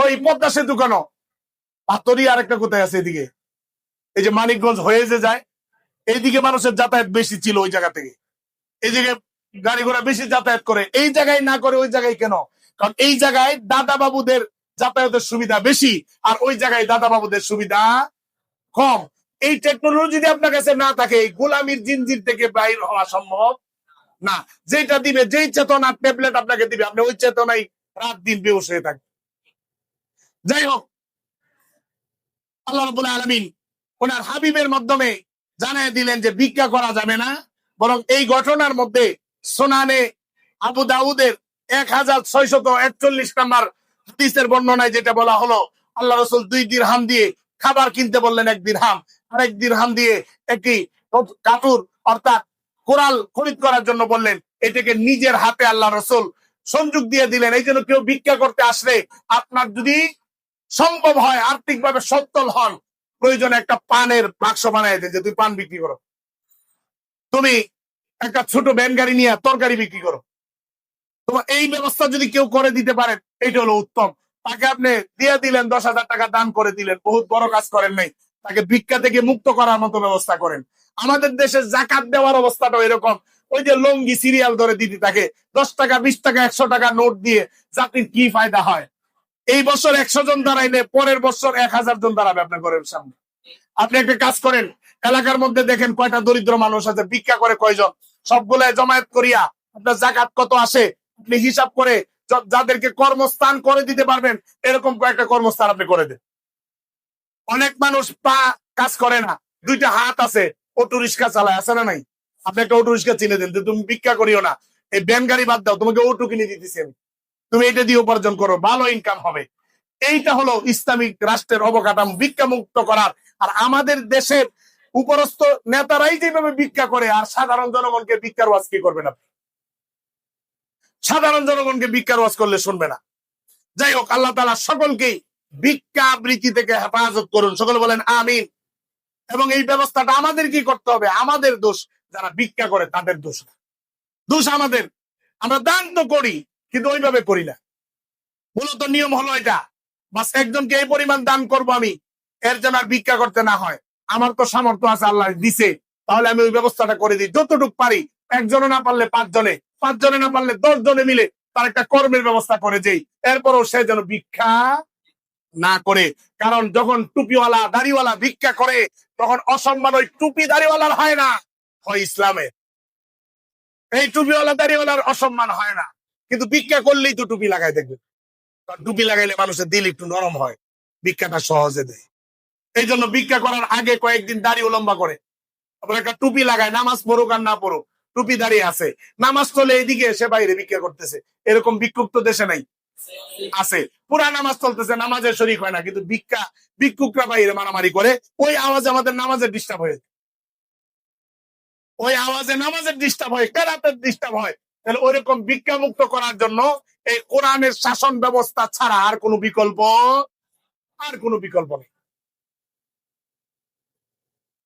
ওই পদ্মা সেতু কেন? পাতরি আরেকটা কোথায় আছে এদিকে, এই যে মানিকগঞ্জ হয়ে যে যায়, এইদিকে মানুষের যাতায়াত বেশি ছিল ওই জায়গা থেকে, এই জায়গায় গাড়ি ঘোড়া বেশি যাতায়াত করে, এই জায়গায় না করে ওই জায়গায় কেন? কারণ এই জায়গায় দাদা বাবুদের যাতায়াতের সুবিধা বেশি, আর ওই জায়গায় দাদা বাবুদের সুবিধা কম। এই টেকনোলজি যদি আপনার কাছে না থাকে, এই গোলামির জিনজির থেকে বাইর হওয়া সম্ভব না। যেটা দিবে, যেই চেতনা ট্যাবলেট আপনাকে দিবে, আপনি ওই চেতনায় রাত দিন বেহুশ হয়ে থাকবেন। যাই হোক, আল্লাহ রাব্বুল আলামিন ওনার হাবিবের মাধ্যমে জানিয়ে দিলেন যে ভিক্ষা করা যাবে না, বরং এই ঘটনার মধ্যে সুনানে আবু দাউদের 1641 নম্বর হাদিসের বর্ণনায় যেটা বলা হলো, আল্লাহ রাসূল 2 দিরহাম দিয়ে খাবার কিনতে বললেন, 1 দিরহাম, আরেক দিরহাম দিয়ে একটি কাপড় অর্থাৎ কোরাল খরিদ করার জন্য বললেন। এটাকে নিজের হাতে আল্লাহ রাসূল সংযোগ দিয়ে দিলেন। এই জন্য কেউ ভিক্ষা করতে আসলে আপনার যদি সম্ভব হয়, আর্থিকভাবে সচ্ছল হন, প্রয়োজনে একটা পানের বাক্স বানাই দেন যে তুই পান বিক্রি করো, তুমি একটা ছোট ভ্যান গাড়ি নিয়ে তরকারি বিক্রি করো। তোমার এই ব্যবস্থা যদি কেউ করে দিতে পারেন, এটা হলো উত্তম। তাকে আপনি দিয়ে দিলেন, 10,000 টাকা দান করে দিলেন, বহুত বড় কাজ করেন নাই, তাকে ভিক্ষা থেকে মুক্ত করার মতো ব্যবস্থা করেন। আমাদের দেশে জাকাত দেওয়ার অবস্থাটা এরকম, ওই যে লঙ্গি সিরিয়াল ধরে দিতে থাকে, 10 টাকা 20 টাকা 100 টাকা নোট দিয়ে জাতির কি ফায়দা হয়? এই বছর 100 জন দাঁড়াইলে পরের বছর 1000 জন দাঁড়াবে আপনার ঘরের সামনে। আপনি একটা কাজ করেন, এলাকার মধ্যে দেখেন কয়টা দরিদ্র মানুষ আছে, ভিক্ষা করে কয়জন, সবগুলো জমায়েত করিয়া আপনার জাকাত কত আসে আপনি হিসাব করে যাদেরকে কর্মস্থান করে দিতে পারবেন, এরকম কয়েকটা কর্মস্থান আপনি করে দেন। অনেক মানুষ পা কাজ করে না, 2টা হাত আছে, অটো রিক্সা চালায়, আছে না নাই? আপনি একটা অটো রিক্সা চিনে দেন, তুমি ভিক্ষা করিও না, এই ভ্যান গাড়ি বাদ দাও, তোমাকে অটো কিনে দিতেছি আমি, তুমি এটা দিয়ে উপার্জন করো, ভালো ইনকাম হবে। এইটা হলো ইসলামিক রাষ্ট্রের অবকাঠামো, ভিক্ষা মুক্ত করার। আর আমাদের দেশের উপরস্থ নেতারাই যেভাবে ভিক্ষা করে, আর সাধারণ জনগণকে ভিক্ষার ওয়াজ কি করবে না? সাধারণ জনগণকে ভিক্ষার ওয়াজ করলে শুনবে না। যাই হোক, আল্লাহ তাআলা সকলকেই ভিক্ষা বৃত্তি থেকে হেফাজত করুন, সকলে বলেন আমিন। এবং এই ব্যবস্থাটা আমাদের কি করতে হবে? আমাদের দোষ, যারা ভিক্ষা করে তাদের দোষ, দোষ আমাদের। আমরা দান তো করি, কিন্তু ওইভাবে করি না। মূলত নিয়ম হলো এটা, বাস একজনকে এই পরিমাণ দান করব আমি, এর জন্য আর ভিক্ষা করতে না হয়। আমার তো সামর্থ্য আছে, আল্লাহ দিছে, তাহলে আমি ওই ব্যবস্থাটা করে দিই যতটুকু পারি। একজনে না পারলে 5 জনে, 5 জনে না পারলে 10 জনে মিলে তার একটা কর্মের ব্যবস্থা করে দেই। এরপরও সে যেন ভিক্ষা না করে। কারণ যখন টুপিওয়ালা দাড়িওয়ালা ভিক্ষা করে, তখন অসম্মান ওই টুপি দাড়িওয়ালার হয় না, হয় ইসলামের। এই টুপিওয়ালা দাড়িওয়ালার অসম্মান হয় না, কিন্তু ভিক্ষা করলেই তো টুপি লাগাই দেখবে। টুপি লাগাইলে মানুষের দিল একটু নরম হয়, ভিক্ষাটা সহজে দেয়। এই জন্য ভিক্ষা করার আগে কয়েকদিন দাড়ি লম্বা করে, তারপর একটা টুপি লাগায়, নামাজ পড়ুক আর না পড়ুক, টুপি দাঁড়িয়ে আছে, নামাজ চলে এইদিকে এসে বাইরে ভিক্ষা করতেছে। এরকম ভিক্ষুক তো দেশে নাই? আছে। পুরা নামাজ চলতেছে, নামাজের শরীক হয় না, কিন্তু ভিক্ষুকরা বাইরে মারামারি করে, ওই আওয়াজে আমাদের নামাজের ডিস্টার্ব হয়, ওই আওয়াজে নামাজের ডিস্টার্ব হয়, কেরাতের ডিস্টার্ব হয়। তাহলে ওইরকম ভিক্ষা মুক্ত করার জন্য এই কোরআনের শাসন ব্যবস্থা ছাড়া আর কোনো বিকল্প নেই।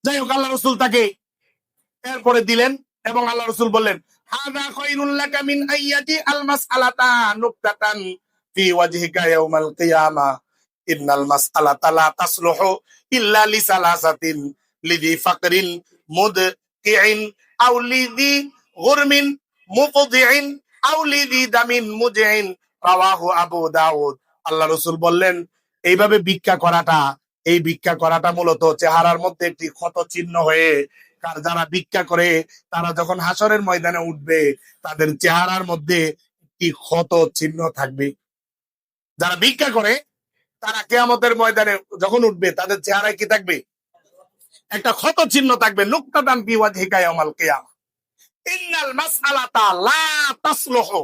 যাই হোক, আল্লাহ রসুল তাকে এরপরে দিলেন, এবং আল্লাহ রসুল বললেন, হাযা খায়রুল লাকা মিন আইয়াতি আল মাসআলাতা নুকতাতান ফি ওয়াজহিকা ইয়াউমাল কিয়ামা ইন্নাল মাসআলাতা লা তাসলুহু ইল্লা লিসালাসাতিন লিযি ফাকরিন মুদকিইন আও লিযি গুরমিন মুফদিইন আও লিযি দামিন মুজইন, রাওয়াহু আবু দাউদ। আল্লাহ রসুল বললেন, এইভাবে ভিক্ষা করাটা, এই ভিক্ষা করাটা মূলত চেহারার মধ্যে একটি ক্ষত চিহ্ন হয়ে, কার যারা ভিক্ষা করে তারা যখন হাসরের ময়দানে উঠবে, তাদের চেহারার মধ্যে একটি ক্ষত চিহ্ন থাকবে। যারা ভিক্ষা করে তারা কিয়ামতের ময়দানে যখন উঠবে, তাদের চেহারায় কি থাকবে? একটা ক্ষত চিহ্ন থাকবে। নুকতাতান ফি ওয়াজহিকা ইয়াউমাল কিয়ামা ইন্নাল মাসআলাতা লা তাসলুহু।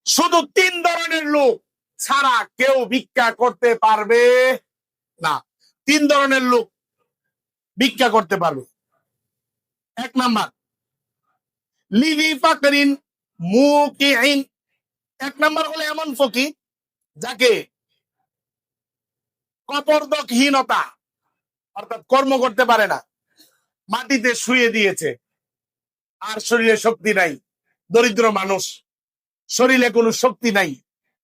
শুধু 3 ধরনের লোক ছাড়া কেউ ভিক্ষা করতে পারবে না। 3 ধরনের লোক ভিক্ষা করতে পারবে। 1 নাম্বার, লিযি ফাকরিন মুকিইন। 1 নাম্বার হলো এমন ফকির যাকে কপর্দকহীনতা, অর্থাৎ কর্ম করতে পারে না, মাটিতে শুয়ে দিয়েছে, আর শরীরে শক্তি নাই, দরিদ্র মানুষ, শরীরে কোনো শক্তি নাই,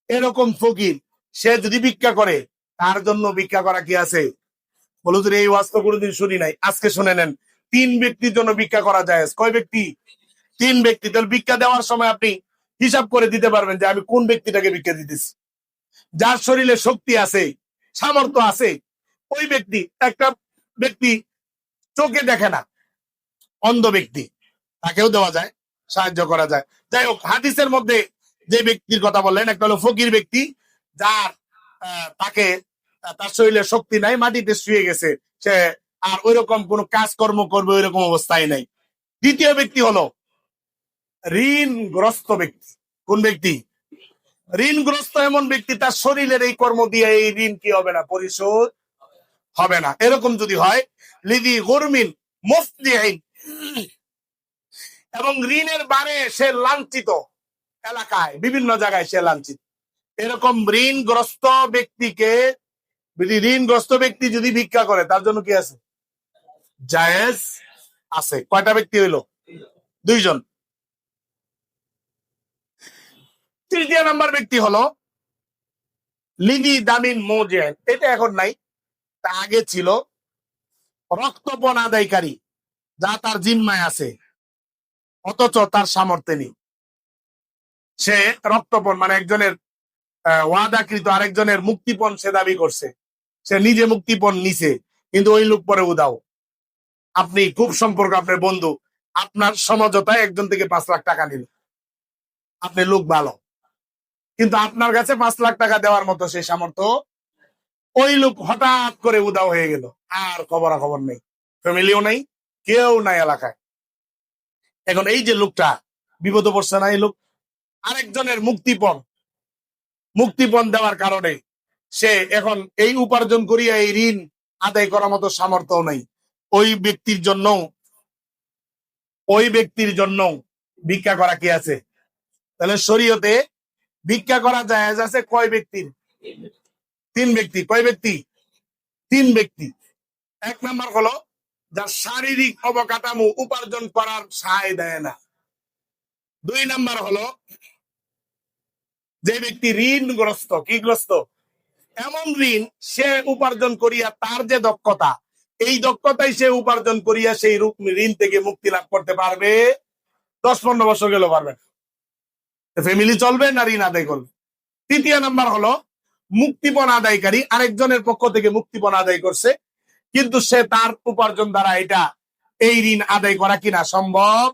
এরকম ফকির সে যদি ভিক্ষা করে, তার জন্য ভিক্ষা করা কি আছে? বলো যে এই ওয়াজ তো কোনোদিন শুনি নাই, আজকে শুনে নেন। 3 ব্যক্তির জন্য ভিক্ষা করা যায়। কয় ব্যক্তি? 3 ব্যক্তি। তাহলে ভিক্ষা দেওয়ার সময় আপনি হিসাব করে দিতে পারবেন যে আমি কোন ব্যক্তিটাকে ভিক্ষা দিতেছি। যার শরীরে শক্তি আছে, সামর্থ্য আছে, ওই ব্যক্তি। একটা ব্যক্তি চোখে দেখে না, অন্ধ ব্যক্তি, তাকেও দেওয়া যায়, সাহায্য করা যায়। যাই হোক, হাদিসের মধ্যে যে ব্যক্তির কথা বললেন, একটা হলো ফকির ব্যক্তি, যার তাকে তার শরীরে শক্তি নাই, মাটিতে শুয়ে গেছে, সে আর ওইরকম কোন কাজকর্ম করবে ওইরকম অবস্থায় নাই। দ্বিতীয় ব্যক্তি হলো ঋণগ্রস্ত ব্যক্তি। কোন ব্যক্তি? ঋণগ্রস্ত এমন ব্যক্তি, তার শরীরের এই কর্ম দিয়ে এই ঋণ কি হবে না? পরিশোধ হবে না। এরকম যদি হয়, লিদি গরমিন মুফতি আইন, এবং ঋণের বারে সে লাঞ্ছিত, এলাকায় বিভিন্ন জায়গায় সে লাঞ্ছিত, এরকম ঋণগ্রস্ত ব্যক্তিকে, ঋণগ্রস্ত ব্যক্তি যদি ভিক্ষা করে, তার জন্য কি আছে? জায়েজ আছে। কয়টা ব্যক্তি হইল? 2 জন। তৃতীয় নাম্বার ব্যক্তি হলো লিদি দামিন মোজেন। এটা এখন নাই, তা আগে ছিল। রক্তপণ আদায়কারী, যা তার জিম্মায় আছে অথচ তার সামর্থ্যে নেই। সে রক্তপণ মানে একজনের ওয়াদাকৃত আরেকজনের মুক্তিপণ সে দাবি করছে, সে নিজে মুক্তিপণ নিছে, কিন্তু ওই লোক পরে উদাও। আপনি খুব সম্পর্ক, আপনার বন্ধু, আপনার সমঝোতায় একজন থেকে 5 লাখ টাকা নিল, আপনি লোক ভালো, কিন্তু আপনার কাছে 5 লাখ টাকা দেওয়ার মতো সেই সামর্থ্য, ওই লোক হঠাৎ করে উদাও হয়ে গেল, আর খবরাখবর নেই, ফ্যামিলিও নাই, কেউ নাই এলাকায়। এখন এই যে লোকটা বিপদে পড়ছে না, এই লোক আরেকজনের মুক্তিপণ দেওয়ার কারণে সে এখন এই উপার্জন করিয়া এই ঋণ আদায় করার মতো সামর্থ্য নেই। ওই ব্যক্তির জন্য ভিক্ষা করা কি আছে? তাহলে শরীয়তে ভিক্ষা করা জায়েজ আছে কয় ব্যক্তির? 3 ব্যক্তি। কয় ব্যক্তি? 3 ব্যক্তি। 1 নাম্বার হলো যার শারীরিক অবকাঠামো উপার্জন করার সায় দেয় না। 2 নাম্বার হলো যে ব্যক্তি ঋণগ্রস্ত। কি গ্রস্ত? এমন ঋণ সে উপার্জন করিয়া তার যে দক্ষতা, এই দক্ষতাই সে উপার্জন করিয়া সেই ঋণ থেকে মুক্তি লাভ করতে পারবে। 10-15 বছর গেলেও পারবে না। ফ্যামিলি চলবে না ঋণ আদায় করবে। 3য় নাম্বার হলো মুক্তিপণ আদায়কারী, আরেকজনের পক্ষ থেকে মুক্তিপণ আদায় করছে, কিন্তু সে তার উপার্জন দ্বারা এই ঋণ আদায় করা কিনা সম্ভব।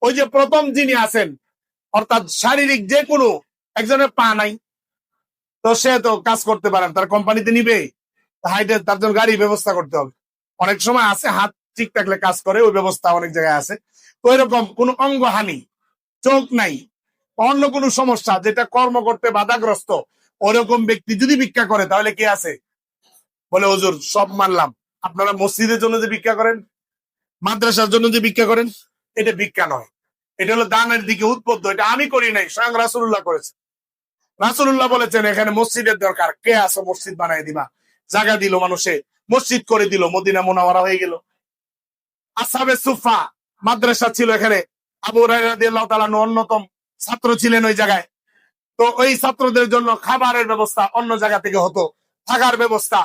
ওই যে প্রথম যিনি আছেন, অর্থাৎ শারীরিক যে কোনো একজনের পা নাই, তো সে তো কাজ করতে পারেন, তার কোম্পানিতে নিবে, তার জন্য গাড়ি ব্যবস্থা করতে হবে। অনেক সময় আছে হাত ঠিক থাকলে কাজ করে, ওই ব্যবস্থা অনেক জায়গায় আছে। তো এরকম কোন অঙ্গহানি, চোখ নাই, অন্য কোনো সমস্যা যেটা কর্ম করতে বাধাগ্রস্ত, ওরকম ব্যক্তি যদি ভিক্ষা করে, তাহলে কি আছে? বলে হুজুর সব মানলাম, আপনারা মসজিদের জন্য যে ভিক্ষা করেন, মাদ্রাসার জন্য যে ভিক্ষা করেন, এটা ভিক্ষা নয়, এটা হলো দানের দিকে উদ্বুদ্ধ। এটা আমি করি নাই, স্বয়ং রাসূলুল্লাহ করেছে। রাসূলুল্লাহ বলেছেন এখানে মসজিদের দরকার, কে আসো মসজিদ বানাই দিবা। জায়গা দিল মানুষে, মসজিদ করে দিল, মদিনা মুনাওয়ারা হয়ে গেল। আসহাবে সুফা মাদ্রাসা ছিল এখানে, আবু হুরায়রা রাদিয়াল্লাহু তাআলা অন্যতম ছাত্র ছিলেন ওই জায়গায়। তো ওই ছাত্রদের জন্য খাবারের ব্যবস্থা অন্য জায়গা থেকে হতো, থাকার ব্যবস্থা।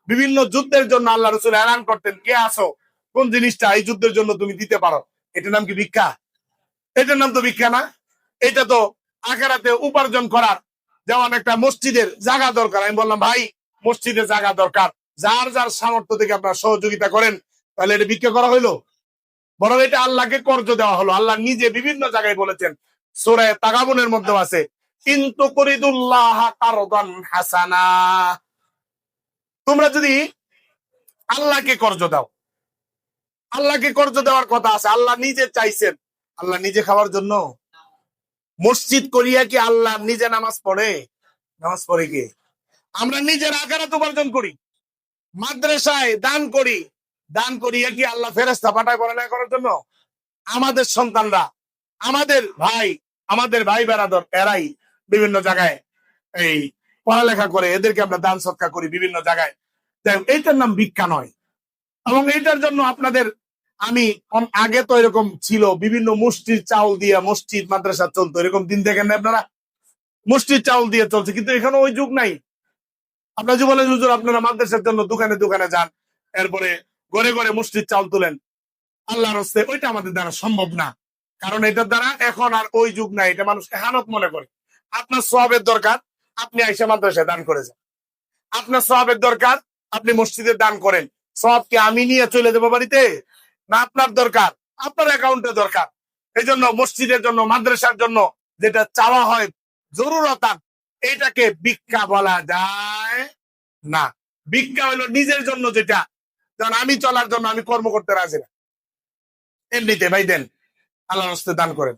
বিভিন্ন যুদ্ধের জন্য আল্লাহ রাসূল এলান করতেন, কে আসো কোন জিনিসটা এই যুদ্ধের জন্য তুমি দিতে পারো। এটার নাম কি ভিক্ষা? এটার নাম তো ভিক্ষা না। এটা তো আখিরাতে উপার্জন করার, যেমন একটা মসজিদের জায়গা দরকার, আমি বললাম ভাই মসজিদের জায়গা দরকার, যার যার সামর্থ্য থেকে আপনারা সহযোগিতা করেন, তাহলে এটা ভিক্ষা করা হইলো? বরং এটা আল্লাহকে কর্জ দেওয়া হলো। আল্লাহ নিজে বিভিন্ন জায়গায় বলেছেন, সূরা তাগাবুনের মধ্যে আছে, কিন্তু কুরিদুল্লাহ কারদান হাসানা, তোমরা যদি আল্লাহকে কর্জ দাও, আল্লাহকে কর্জ দেওয়ার কথা আছে, আল্লাহ নিজে চাইছেন। আল্লাহ নিজে খাওয়ার জন্য মসজিদ করিয়া কি আল্লাহ নিজে নামাজ পড়ে? নামাজ পড়ে কি? আমরা নিজের আখিরাত উপার্জন করি, মাদ্রাসায় দান করি, দান করিয়া কি আল্লাহ ফেরেশতা পাঠায় পড়ালেখা করার জন্য? আমাদের সন্তানরা, আমাদের ভাই বেরাদর, এরাই বিভিন্ন জায়গায় এই পড়ালেখা করে, এদেরকে আমরা দান সৎকার করি বিভিন্ন জায়গায়। এইটার নাম ভিক্ষা নয়। এবং এইটার জন্য আপনাদের আগে তো এরকম ছিল, বিভিন্ন মুষ্টির চাউল দিয়ে মসজিদ মাদ্রাসা চলতো, এরকম দিন দেখেন না আপনারা? মুষ্টির চাউল দিয়ে চলছে, কিন্তু এখানে ওই যুগ নাই। আপনার যে বলেন হুজুর আপনারা মাদ্রাসার জন্য দোকানে দোকানে যান, এরপরে ঘরে ঘরে মুষ্টির চাউল তুলেন, আল্লাহর হস্তে ওইটা আমাদের দ্বারা সম্ভব না। কারণ এটার দ্বারা এখন আর ওই যুগ নাই, এটা মানুষ এহানত মনে করে। আপনার সওয়াবের দরকার, আপনি আইসা মাদ্রাসায় দান করে যান। আপনার সওয়াবের দরকার, আপনি মসজিদে দান করেন। সওয়াবকে আমি নিয়ে চলে যাবো বাড়িতে? না, আপনার দরকার, আপনার অ্যাকাউন্টে দরকার। এই জন্য মসজিদের জন্য, মাদ্রাসার জন্য যেটা চাওয়া হয় জরুরতান, এটাকে ভিক্ষা বলা যায় না। ভিক্ষা হলো নিজের জন্য, যেটা যেমন আমি চলার জন্য আমি কর্ম করতে রাজি না, এমনিতে ভাই দেন, আল্লাহর হস্তে দান করেন,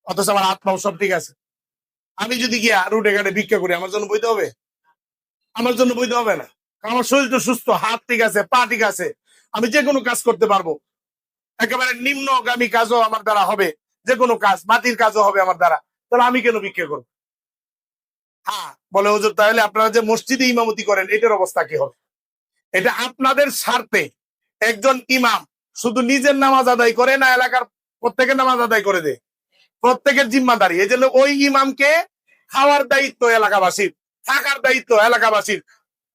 অথচ আমার আত্মাও সব ঠিক আছে। আমি যদি গিয়া রুটে ঘাটে ভিক্ষা করি, আমার জন্য বইতে হবে? আমার জন্য বইতে হবে না। কারণ আমার শরীর তো সুস্থ, হাত ঠিক আছে, পা ঠিক আছে, আমি যে কোনো কাজ করতে পারবো। একেবারে নিম্নগামী কাজও আমার দ্বারা হবে, যে কোনো কাজ, মাটির কাজও হবে আমার দ্বারা। তাহলে আমি কেন ভিক্ষা করবো? হ্যাঁ, বলে হুজুর তাহলে আপনারা যে মসজিদে ইমামতি করেন, এটার অবস্থা কি হবে? এটা আপনাদের স্বার্থে একজন ইমাম শুধু নিজের নামাজ আদায় করে না, এলাকার প্রত্যেকের নামাজ আদায় করে দেয়? প্রত্যেকের জিম্মাদারি। এই জন্য ওই ইমামকে খাওয়ার দায়িত্ব এলাকাবাসীর, থাকার দায়িত্ব এলাকাবাসীর,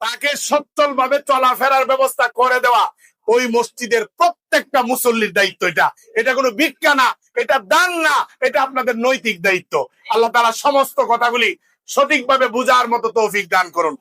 তাকে সচ্ছল ভাবে চলাফেরার ব্যবস্থা করে দেওয়া ওই মসজিদের প্রত্যেকটা মুসল্লির দায়িত্ব। এটা এটা কোনো ভিক্ষা না, এটা দান না, এটা আপনাদের নৈতিক দায়িত্ব। আল্লাহ তাআলা সমস্ত কথাগুলি সঠিকভাবে বুঝার মতো তৌফিক দান করুন।